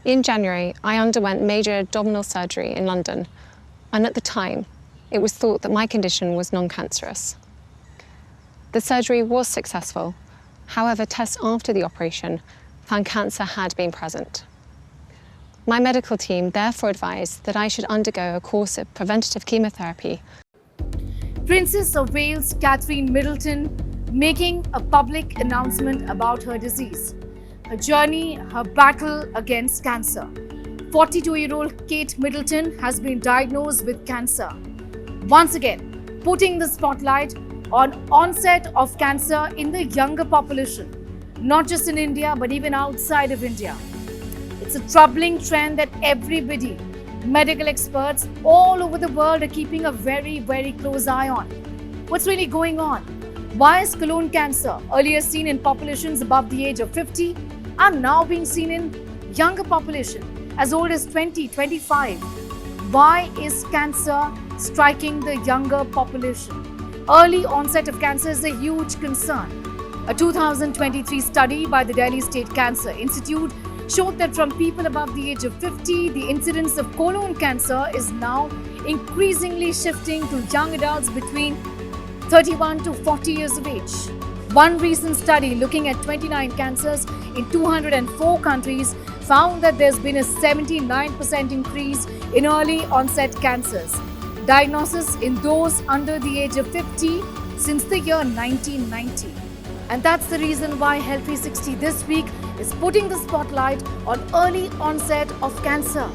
In January, I underwent major abdominal surgery in London, and at the time, it was thought that my condition was non-cancerous. The surgery was successful. However, tests after the operation found cancer had been present. My medical team therefore advised that I should undergo a course of preventative chemotherapy. Princess of Wales Kate Middleton making a public announcement about her disease, her journey, her battle against cancer. 42-year-old Kate Middleton has been diagnosed with cancer. Once again, putting the spotlight on onset of cancer in the younger population, not just in India, but even outside of India. It's a troubling trend that everybody, medical experts all over the world are keeping a very, very close eye on. What's really going on? Why is colon cancer, earlier seen in populations above the age of 50, are now being seen in younger population as old as 20, 25? Why is cancer striking the younger population? Early onset of cancer is a huge concern. A 2023 study by the Delhi State Cancer Institute showed that from people above the age of 50, the incidence of colon cancer is now increasingly shifting to young adults between 31 to 40 years of age. One recent study looking at 29 cancers in 204 countries found that there's been a 79% increase in early onset cancers, diagnosis in those under the age of 50 since the year 1990. And that's the reason why Healthy 60 this week is putting the spotlight on early onset of cancer.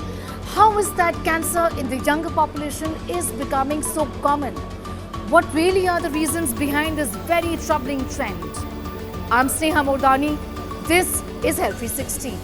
How is that cancer in the younger population is becoming so common? What really are the reasons behind this very troubling trend? I'm Sneha Mordani. This is Healthy 60.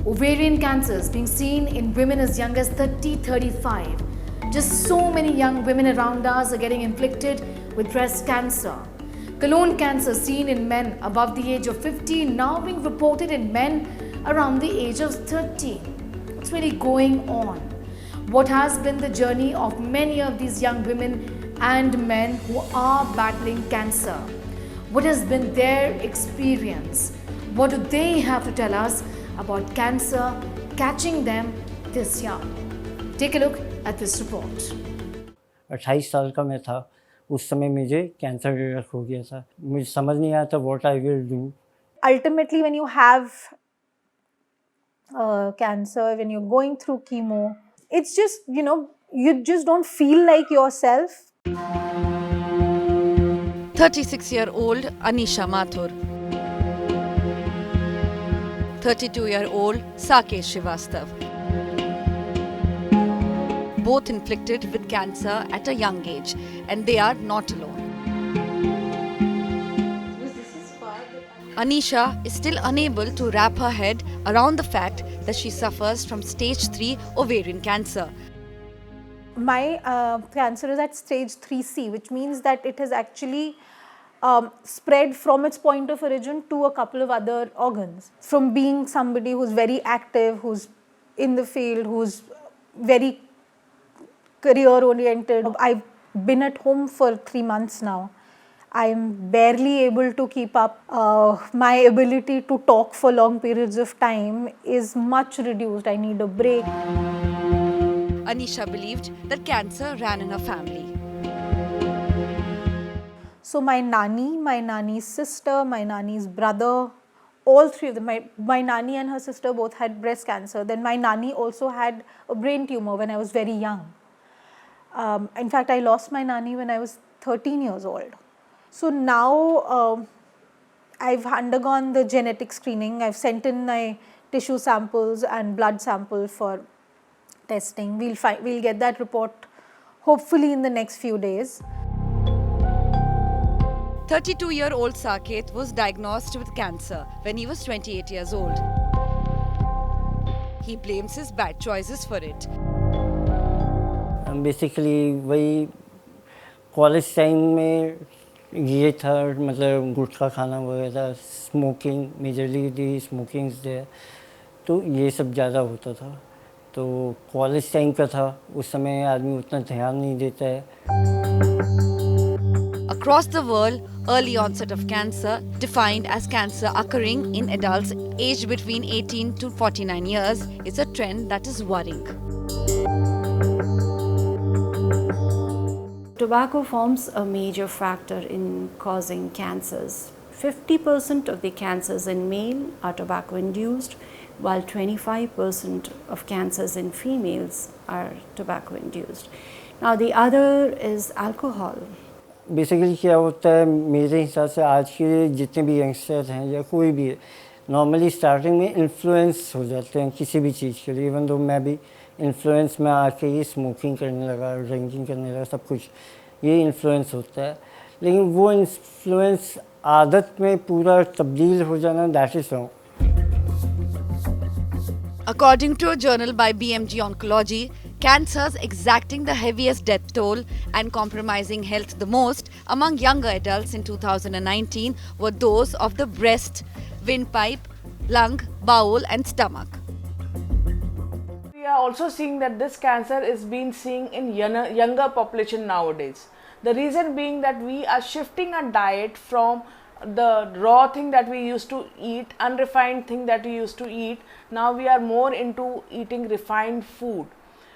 Ovarian cancers being seen in women as young as 30-35. Just so many young women around us are getting inflicted with breast cancer. Colon cancer seen in men above the age of 50 now being reported in men around the age of 30. What's really going on? What has been the journey of many of these young women and men who are battling cancer? What has been their experience? What do they have to tell us about cancer catching them this young? Take a look at this report. 28 साल का मैं था उस समय मुझे cancer detect हो गया था. मुझे समझ नहीं आया था what I will do. Ultimately, when you have cancer, when you're going through chemo, it's just, you just don't feel like yourself. 36-year-old Anisha Mathur, 32-year-old Sakesh Srivastav. Both inflicted with cancer at a young age, and they are not alone. Anisha is still unable to wrap her head around the fact that she suffers from stage 3 ovarian cancer. My cancer is at stage 3C, which means that it has actually spread from its point of origin to a couple of other organs. From being somebody who's very active, who's in the field, who's very career-oriented, I've been at home for 3 months now. I'm barely able to keep up. My ability to talk for long periods of time is much reduced. I need a break. Anisha believed that cancer ran in her family. So my nanny's sister, my nanny's brother, all three of them, my nanny and her sister both had breast cancer. Then my nanny also had a brain tumor when I was very young. In fact, I lost my nanny when I was 13 years old. So now I've undergone the genetic screening. I've sent in my tissue samples and blood sample for testing. We'll get that report hopefully in the next few days. 32-year-old Saket was diagnosed with cancer when he was 28 years old. He blames his bad choices for it. Basically वही college time में ये था मतलब गुटखा खाना वगैरह, smoking majorly the smoking there, तो ये सब ज़्यादा होता था। तो कॉलेज टाइम का था, उस समय आदमी उतना ध्यान नहीं देता है। Across the world, early onset of cancer, defined as cancer occurring in adults aged between 18 to 49 years, is a trend that is worrying. Tobacco forms a major factor in causing cancers. 50% of the cancers in male are tobacco induced, while 25% of cancers in females are tobacco induced. Now, the other is alcohol. Basically क्या होता है मेरे हिसाब से, आज के जितने भी यंगस्टर हैं या कोई भी, नॉर्मली स्टार्टिंग में इन्फ्लुएंस हो जाते हैं किसी भी चीज़ के लिए। इवन तो मैं भी इन्फ्लुएंस में आके ये स्मोकिंग करने लगा, ड्रिंकिंग करने लगा, सब कुछ ये इन्फ्लुएंस होता है। लेकिन वो इन्फ्लुएंस आदत में पूरा तब्दील हो जाना, that is wrong. According to a journal by BMG Oncology, cancers exacting the heaviest death toll and compromising health the most among younger adults in 2019 were those of the breast, windpipe, lung, bowel, and stomach. We are also seeing that this cancer is being seen in younger population nowadays. The reason being that we are shifting our diet from the raw thing that we used to eat, unrefined thing that we used to eat. Now we are more into eating refined food.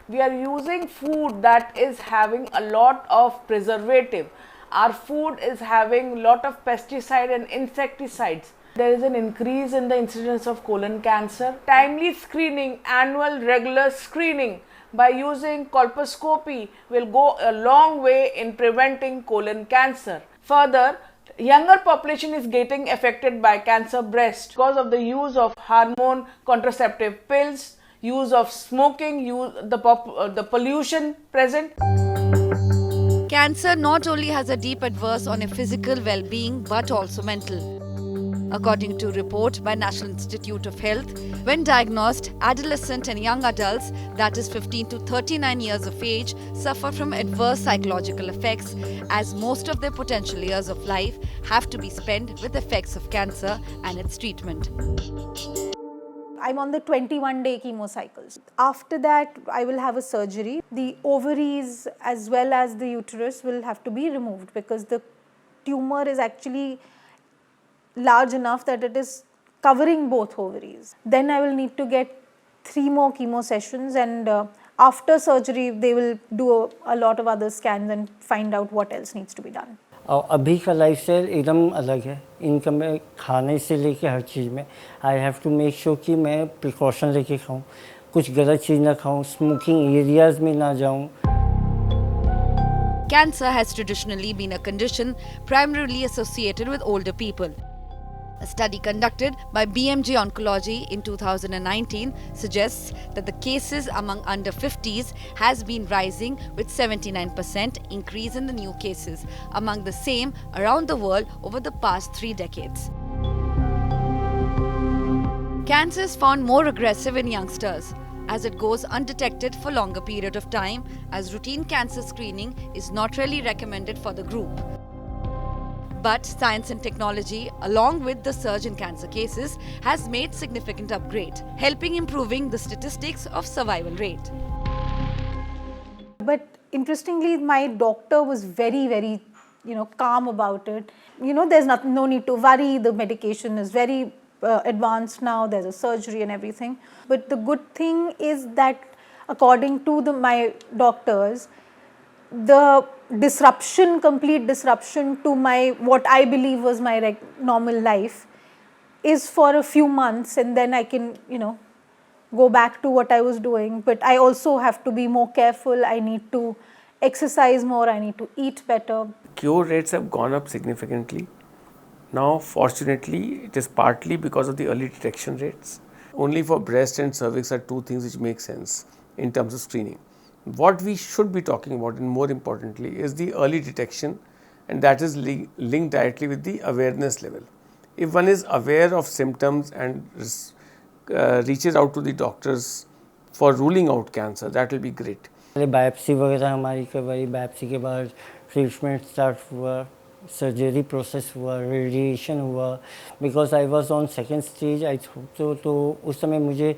We are using food that is having a lot of preservative. Our food is having a lot of pesticide and insecticides. There is an increase in the incidence of colon cancer. Timely screening, annual regular screening by using colposcopy will go a long way in preventing colon cancer. Further, younger population is getting affected by cancer breast because of the use of hormone contraceptive pills, use of smoking, the pollution present. Cancer not only has a deep adverse on a physical well-being but also mental. According to a report by National Institute of Health, when diagnosed, adolescent and young adults, that is 15 to 39 years of age, suffer from adverse psychological effects, as most of their potential years of life have to be spent with effects of cancer and its treatment. I'm on the 21-day chemo cycles. After that, I will have a surgery. The ovaries as well as the uterus will have to be removed because the tumor is actually large enough that it is covering both ovaries. Then I will need to get 3 more chemo sessions, and after surgery they will do a lot of other scans and find out what else needs to be done. और अभी का lifestyle एकदम अलग है। इनका मैं खाने से लेके हर चीज़ में I have to make sure कि मैं प्रिकॉशन लेके खाऊं, कुछ गलत चीज़ ना खाऊं, स्मोकिंग एरियाज में ना जाऊं। Cancer has traditionally been a condition primarily associated with older people. A study conducted by BMG Oncology in 2019 suggests that the cases among under 50s has been rising, with 79% increase in the new cases among the same around the world over the past 3 decades. Cancer is found more aggressive in youngsters as it goes undetected for longer period of time, as routine cancer screening is not really recommended for the group. But science and technology, along with the surge in cancer cases, has made significant upgrade, helping improving the statistics of survival rate. But interestingly, my doctor was very, calm about it. There's no need to worry. The medication is very advanced now. There's a surgery and everything. But the good thing is that, according to my doctors, the complete disruption to what I believe was my normal life is for a few months, and then I can, go back to what I was doing. But I also have to be more careful. I need to exercise more. I need to eat better. Cure rates have gone up significantly. Now, fortunately, it is partly because of the early detection rates. Only for breast and cervix are 2 things which make sense in terms of screening. What we should be talking about, and more importantly, is the early detection, and that is linked directly with the awareness level. If one is aware of symptoms and reaches out to the doctors for ruling out cancer, that will be great. Biopsy वगैरह हमारी करवाई, biopsy के बाद treatment start हुआ, surgery process हुआ, radiation हुआ, because I was on second stage I तो उस समय मुझे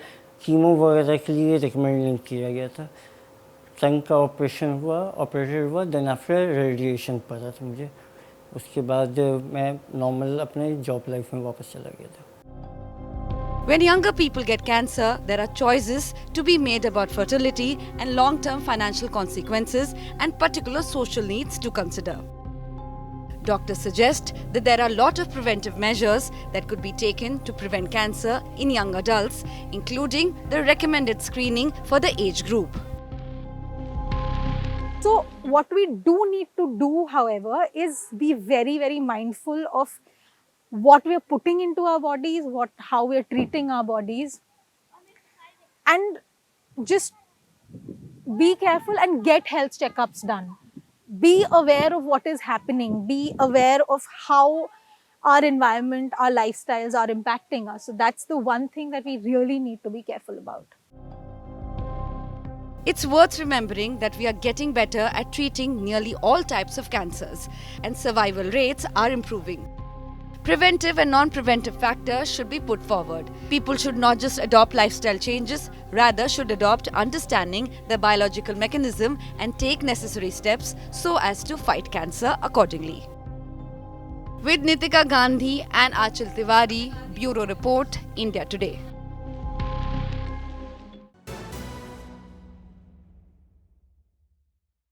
कीमो वगैरह के लिए रिकमेंड नहीं किया गया था। टंग का ऑपरेटेड हुआ, देन आफ्टर रेडिएशन पड़ा था मुझे। उसके बाद मैं नॉर्मल अपने जॉब लाइफ में वापस चला गया था। When younger people get cancer, there are choices to be made about fertility and long-term financial consequences and particular social needs to consider. Doctors suggest that there are a lot of preventive measures that could be taken to prevent cancer in young adults, including the recommended screening for the age group. So what we do need to do, however, is be very, very mindful of what we are putting into our bodies, how we are treating our bodies, and just be careful and get health checkups done. Be aware of what is happening. Be aware of how our environment, our lifestyles are impacting us. So that's the one thing that we really need to be careful about. It's worth remembering that we are getting better at treating nearly all types of cancers, and survival rates are improving. Preventive and non-preventive factors should be put forward. People should not just adopt lifestyle changes, rather should adopt understanding the biological mechanism and take necessary steps so as to fight cancer accordingly. With Nitika Gandhi and Achal Tiwari, Bureau Report, India Today.